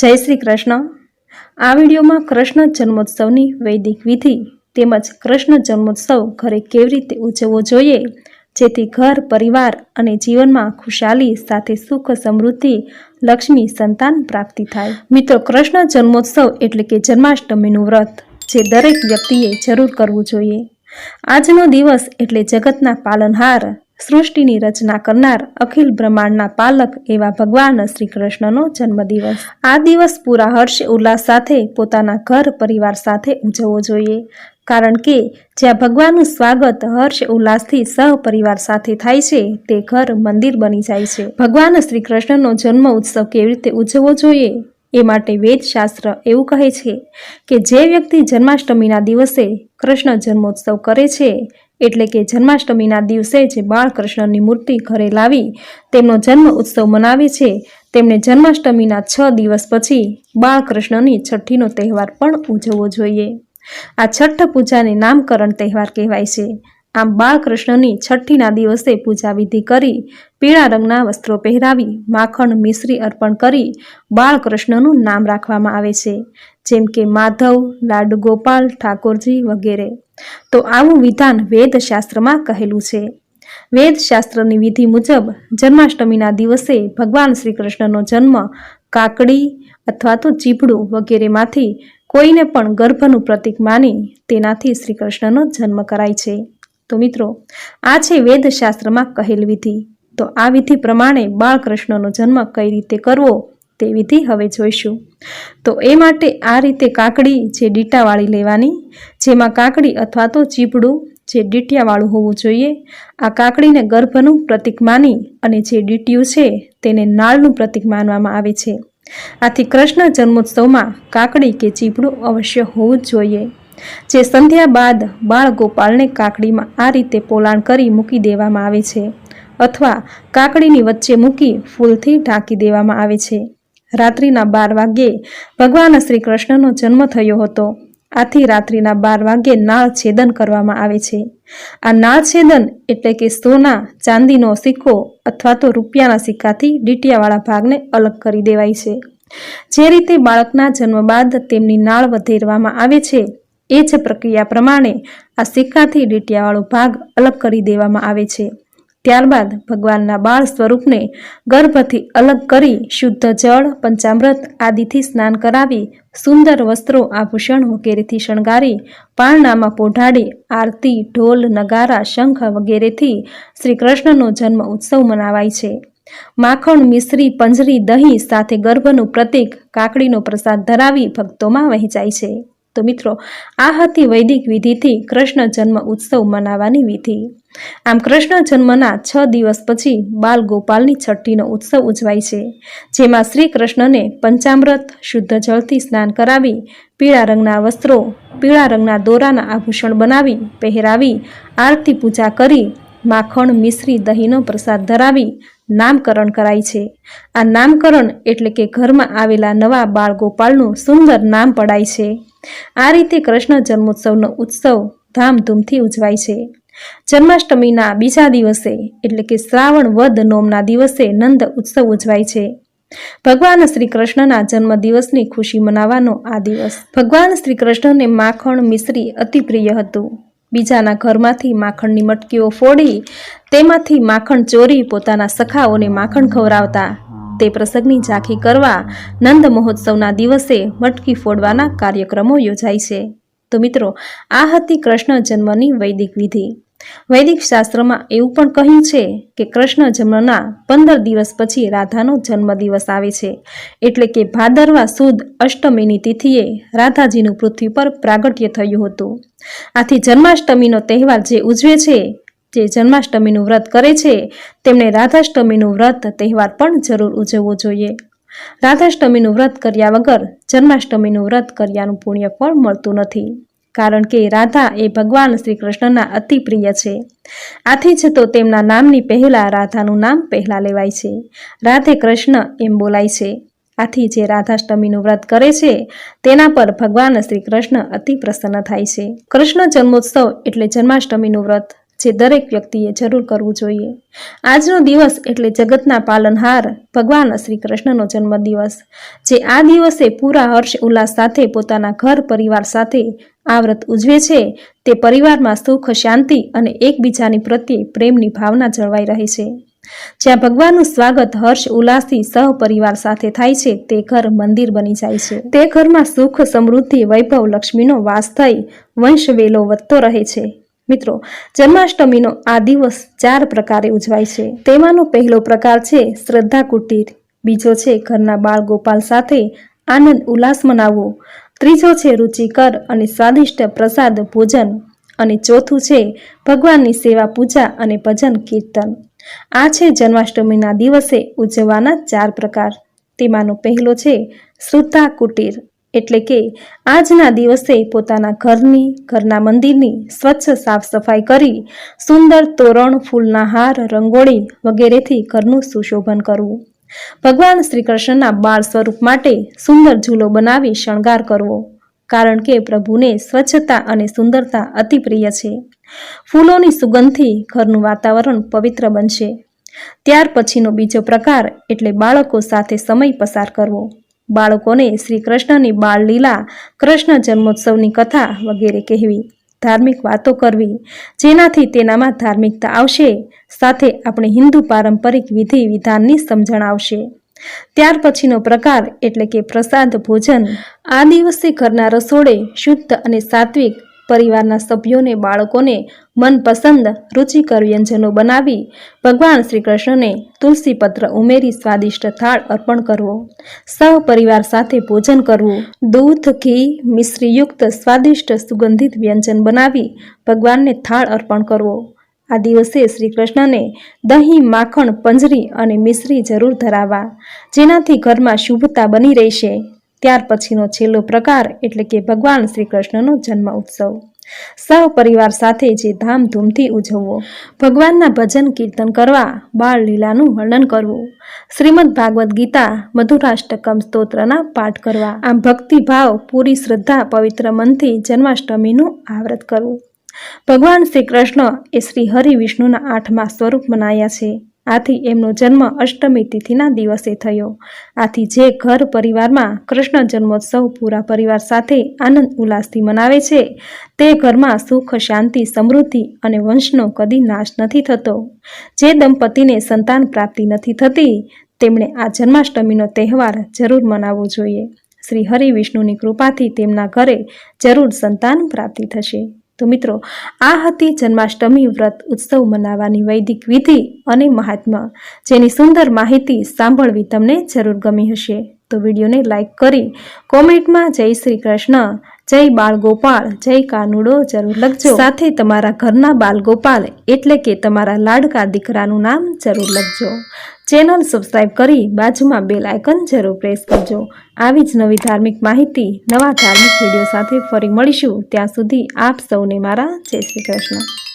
જય શ્રી કૃષ્ણ। આ વિડીયોમાં કૃષ્ણ જન્મોત્સવની વૈદિક વિધિ તેમજ કૃષ્ણ જન્મોત્સવ ઘરે કેવી રીતે ઉજવવો જોઈએ જેથી ઘર પરિવાર અને જીવનમાં ખુશાલી સાથે સુખ સમૃદ્ધિ લક્ષ્મી સંતાન પ્રાપ્તિ થાય। મિત્રો, કૃષ્ણ જન્મોત્સવ એટલે કે જન્માષ્ટમીનું વ્રત જે દરેક વ્યક્તિએ જરૂર કરવું જોઈએ। આજનો દિવસ એટલે જગતના પાલનહાર સૃષ્ટિની રચના કરનાર અખિલ બ્રહ્માંડના પાલક એવા ભગવાન શ્રી કૃષ્ણનો જન્મદિવસ। આ દિવસ પૂરા હર્ષ ઉલ્લાસ સાથે પોતાના ઘર પરિવાર સાથે ઉજવવો જોઈએ, કારણ કે જ્યાં ભગવાનનું સ્વાગત હર્ષ ઉલ્લાસથી સહપરિવાર સાથે થાય છે તે ઘર મંદિર બની જાય છે। ભગવાન શ્રી કૃષ્ણનો જન્મ ઉત્સવ કેવી રીતે ઉજવવો જોઈએ એ માટે વેદશાસ્ત્ર એવું કહે છે કે જે વ્યક્તિ જન્માષ્ટમીના દિવસે કૃષ્ણ જન્મોત્સવ કરે છે, એટલે કે જન્માષ્ટમીના દિવસે જે બાળકૃષ્ણની મૂર્તિ ઘરે લાવી તેમનો જન્મ ઉત્સવ મનાવે છે, તેમણે જન્માષ્ટમીના 6 દિવસ પછી બાળકૃષ્ણની છઠ્ઠીનો તહેવાર પણ ઉજવવો જોઈએ। આ છઠ્ઠ પૂજાને નામકરણ તહેવાર કહેવાય છે। આમ બાળકૃષ્ણની છઠ્ઠીના દિવસે પૂજા વિધિ કરી પીળા રંગના વસ્ત્રો પહેરાવી માખણ મિશ્રી અર્પણ કરી બાળકૃષ્ણનું નામ રાખવામાં આવે છે, જેમ કે માધવ, લાડુ ગોપાલ, ઠાકોરજી વગેરે। તો આવું વિધાન વેદશાસ્ત્રમાં કહેલું છે। વેદશાસ્ત્રની વિધિ મુજબ જન્માષ્ટમીના દિવસે ભગવાન શ્રી કૃષ્ણનો જન્મ કાકડી અથવા તો ચીપડું વગેરેમાંથી કોઈને પણ ગર્ભનું પ્રતીક માની તેનાથી શ્રી કૃષ્ણનો જન્મ કરાય છે। તો મિત્રો, આ છે વેદશાસ્ત્રમાં કહેલ વિધિ। તો આ વિધિ પ્રમાણે બાળકૃષ્ણનો જન્મ કઈ રીતે કરવો તે વિધિ હવે જોઈશું। તો એ માટે આ રીતે કાકડી જે ડીટાવાળી લેવાની, જેમાં કાકડી અથવા તો ચીપડું જે ડીટિયાવાળું હોવું જોઈએ। આ કાકડીને ગર્ભનું પ્રતીક માની અને જે ડીટિયું છે તેને નાળનું પ્રતીક માનવામાં આવે છે। આથી કૃષ્ણ જન્મોત્સવમાં કાકડી કે ચીપડું અવશ્ય હોવું જ જોઈએ। જે સંધ્યા બાદ બાળ ગોપાલને કાકડીમાં આ રીતે પોલાણ કરી મૂકી દેવામાં આવે છે, અથવા કાકડીની વચ્ચે મૂકી ફૂલથી ઢાંકી દેવામાં આવે છે। રાત્રિના 12 વાગ્યે ભગવાન શ્રી કૃષ્ણનો જન્મ થયો હતો, આથી રાત્રિના 12 વાગ્યે નાળ છેદન કરવામાં આવે છે। આ નાળ છેદન એટલે કે સોના ચાંદીનો સિક્કો અથવા તો રૂપિયાના સિક્કાથી ડીટિયાવાળા ભાગને અલગ કરી દેવાય છે। જે રીતે બાળકના જન્મ બાદ તેમની નાળ વધેરવામાં આવે છે, એ જ પ્રક્રિયા પ્રમાણે આ સિક્કાથી ડીટિયાવાળો ભાગ અલગ કરી દેવામાં આવે છે। ત્યારબાદ ભગવાનના બાળ સ્વરૂપને ગર્ભથી અલગ કરી શુદ્ધ જળ, પંચામૃત આદિથી સ્નાન કરાવી સુંદર વસ્ત્રો, આભૂષણ વગેરેથી શણગારી પારણામાં પોઢાડી આરતી, ઢોલ, નગારા, શંખ વગેરેથી શ્રી કૃષ્ણનો જન્મ ઉત્સવ મનાવાય છે। માખણ મિશ્રી પંજરી દહીં સાથે ગર્ભનું પ્રતીક કાકડીનો પ્રસાદ ધરાવી ભક્તોમાં વહેંચાય છે। તો મિત્રો, આ હતી વૈદિક વિધિથી કૃષ્ણ જન્મ ઉત્સવ મનાવવાની વિધિ। આમ કૃષ્ણ જન્મના 6 દિવસ પછી બાલ ગોપાલની છઠ્ઠીનો ઉત્સવ ઉજવાય છે, જેમાં શ્રી કૃષ્ણને પંચામૃત શુદ્ધ જળથી સ્નાન કરાવી પીળા રંગના વસ્ત્રો, પીળા રંગના દોરાના આભૂષણ બનાવી પહેરાવી આરતી પૂજા કરી માખણ મિશ્રી દહીંનો પ્રસાદ ધરાવી નામકરણ કરાય છે। આ નામકરણ એટલે કે ઘરમાં આવેલા નવા બાળ ગોપાલનું સુંદર નામ પડાય છે। આ રીતે કૃષ્ણ જન્મોત્સવનો ઉત્સવ ધામધૂમથી ઉજવાય છે। જન્માષ્ટમીના બીજા દિવસે એટલે કે શ્રાવણ વદ નોમના દિવસે નંદ ઉત્સવ ઉજવાય છે। ભગવાન શ્રી કૃષ્ણના જન્મ દિવસની ખુશી મનાવવાનો આ દિવસ। ભગવાન શ્રી કૃષ્ણને માખણ મિશ્રી અતિ પ્રિય હતું। બીજાના ઘરમાંથી માખણની મટકીઓ ફોડી તેમાંથી માખણ ચોરી પોતાના સખાઓને માખણ ખવડાવતા। તે પ્રસંગની ઝાંખી કરવા નંદ મહોત્સવના દિવસે મટકી ફોડવાના કાર્યક્રમો યોજાય છે। તો મિત્રો, આ હતી કૃષ્ણ જન્મની વૈદિક વિધિ। વૈદિક શાસ્ત્રમાં એવું પણ કહ્યું છે કે કૃષ્ણ જન્મના 15 દિવસ પછી રાધાનો જન્મદિવસ આવે છે, એટલે કે ભાદરવા સુદ અષ્ટમીની તિથિએ રાધાજીનું પૃથ્વી પર પ્રાગટ્ય થયું હતું। આથી જન્માષ્ટમીનો તહેવાર જે ઉજવે છે, જે જન્માષ્ટમીનું વ્રત કરે છે, તેમણે રાધાષ્ટમીનું વ્રત તહેવાર પણ જરૂર ઉજવવો જોઈએ। રાધાષ્ટમીનું વ્રત કર્યા વગર જન્માષ્ટમીનું વ્રત કર્યાનું પુણ્ય પણ મળતું નથી, કારણ કે રાધા એ ભગવાન શ્રી કૃષ્ણના અતિ પ્રિય છે। આથી જ તો તેમના નામની પહેલા રાધાનું નામ પહેલા લેવાય છે, રાધે કૃષ્ણ એમ બોલાય છે। આથી જે રાધાષ્ટમીનું વ્રત કરે છે તેના પર ભગવાન શ્રી કૃષ્ણ અતિ પ્રસન્ન થાય છે। કૃષ્ણ જન્મોત્સવ એટલે જન્માષ્ટમીનું વ્રત જે દરેક વ્યક્તિએ જરૂર કરવું જોઈએ. આજનો દિવસ એટલે જગતના પાલનહાર ભગવાન શ્રી કૃષ્ણનો જન્મદિવસ, જે આ દિવસે પૂરા હર્ષ ઉલ્લાસ સાથે પોતાના ઘર પરિવાર સાથે આ વ્રત ઉજવે છે. તે પરિવારમાં સુખ, શાંતિ અને એકબીજાની પ્રત્યે પ્રેમની ભાવના જળવાઈ રહે છે. જ્યાં ભગવાનનું સ્વાગત હર્ષ ઉલ્લાસથી સહપરિવાર સાથે થાય છે, તે ઘર મંદિર બની જાય છે. તે ઘરમાં સુખ, સમૃદ્ધિ, વૈભવ, લક્ષ્મીનો વાસ થઈ વંશ વેલો વધતો રહે છે. મિત્રો, જન્માષ્ટમીનો આ દિવસ 4 પ્રકારે ઉજવાય છે. તેમાંનો પહેલો પ્રકાર છે શ્રદ્ધા કુટીર, બીજો છે ઘરના બાળ ગોપાલ સાથે આનંદ ઉલ્લાસ મનાવવો, ત્રીજો છે રુચિકર અને સ્વાદિષ્ટ પ્રસાદ ભોજન, અને ચોથું છે ભગવાનની સેવા, પૂજા અને ભજન કીર્તન. આ છે જન્માષ્ટમીના દિવસે ઉજવવાના 4 પ્રકાર. તેમાંનો પહેલો છે શ્રદ્ધા કુટીર, એટલે કે આજના દિવસે પોતાના ઘરના મંદિરની સ્વચ્છ સાફ સફાઈ કરી સુંદર તોરણ, ફૂલના હાર, રંગોળી વગેરેથી ઘરનું સુશોભન કરવું. ભગવાન શ્રી કૃષ્ણના બાળ સ્વરૂપ માટે સુંદર ઝૂલો બનાવી શણગાર કરવો, કારણ કે પ્રભુને સ્વચ્છતા અને સુંદરતા અતિ પ્રિય છે. ફૂલોની સુગંધથી ઘરનું વાતાવરણ પવિત્ર બનશે. ત્યાર પછીનો બીજો પ્રકાર એટલે બાળકો સાથે સમય પસાર કરવો. બાળકોને શ્રી કૃષ્ણની બાળ લીલા, કૃષ્ણ જન્મોત્સવની કથા વગેરે કહેવી, ધાર્મિક વાતો કરવી, જેનાથી તેનામાં ધાર્મિકતા આવશે, સાથે આપણે હિન્દુ પારંપરિક વિધિ વિધાનની સમજણ આવશે. ત્યાર પછીનો પ્રકાર એટલે કે પ્રસાદ ભોજન. આ દિવસે ઘરના રસોડે શુદ્ધ અને સાત્વિક પરિવારના સભ્યોને, બાળકોને મનપસંદ રુચિકર વ્યંજનો બનાવી ભગવાન શ્રી કૃષ્ણને તુલસી પત્ર ઉમેરી સ્વાદિષ્ટ થાળ અર્પણ કરવો. સહપરિવાર સાથે ભોજન કરવું. દૂધ, ઘી, મિશ્રીયુક્ત સ્વાદિષ્ટ સુગંધિત વ્યંજન બનાવી ભગવાનને થાળ અર્પણ કરવો. આ દિવસે શ્રી કૃષ્ણને દહીં, માખણ, પંજરી અને મિશ્રી જરૂર ધરાવવા, જેનાથી ઘરમાં શુભતા બની રહેશે. ત્યાર પછીનો છેલ્લો પ્રકાર એટલે કે ભગવાન શ્રી કૃષ્ણનો જન્મ ઉત્સવ. સહપરિવાર સાથે જે ધામધૂમથી ઉજવવો. ભગવાનના ભજન કીર્તન કરવા, બાળ લીલાનું વર્ણન કરવું, શ્રીમદ ભાગવત ગીતા, મધુરાષ્ટકમ સ્તોત્રના પાઠ કરવા. આમ ભક્તિભાવ, પૂરી શ્રદ્ધા, પવિત્ર મનથી જન્માષ્ટમીનું આ વ્રત કરવું. ભગવાન શ્રી કૃષ્ણ એ શ્રી હરિ વિષ્ણુના 8મા સ્વરૂપ મનાયા છે. આથી એમનો જન્મ અષ્ટમી તિથિના દિવસે થયો. આથી જે ઘર પરિવારમાં કૃષ્ણ જન્મોત્સવ પૂરા પરિવાર સાથે આનંદ ઉલ્લાસથી મનાવે છે, તે ઘરમાં સુખ, શાંતિ, સમૃદ્ધિ અને વંશનો કદી નાશ નથી થતો. જે દંપતીને સંતાન પ્રાપ્તિ નથી થતી, તેમણે આ જન્માષ્ટમીનો તહેવાર જરૂર મનાવવો જોઈએ. શ્રી હરિ વિષ્ણુની કૃપાથી તેમના ઘરે જરૂર સંતાન પ્રાપ્તિ થશે. તો મિત્રો, આ હતી જન્માષ્ટમી વ્રત ઉત્સવ મનાવવાની વૈદિક વિધિ અને મહાત્મ્ય, જેની સુંદર માહિતી સાંભળવી તમને જરૂર ગમી હશે. તો વિડીયોને લાઈક કરી કોમેન્ટમાં જય શ્રી કૃષ્ણ, જય બાળ ગોપાળ, જય કાનુડો જરૂર લખજો. સાથે તમારા ઘરના બાલ ગોપાલ એટલે કે તમારા લાડકા દીકરાનું નામ જરૂર લખજો. ચેનલ સબસ્ક્રાઈબ કરી બાજુમાં બેલ આઇકન જરૂર પ્રેસ કરજો. આવી જ નવી ધાર્મિક માહિતી, નવા ધાર્મિક વિડીયો સાથે ફરી મળીશું. ત્યાં સુધી આપ સૌને મારા જય શ્રી કૃષ્ણ.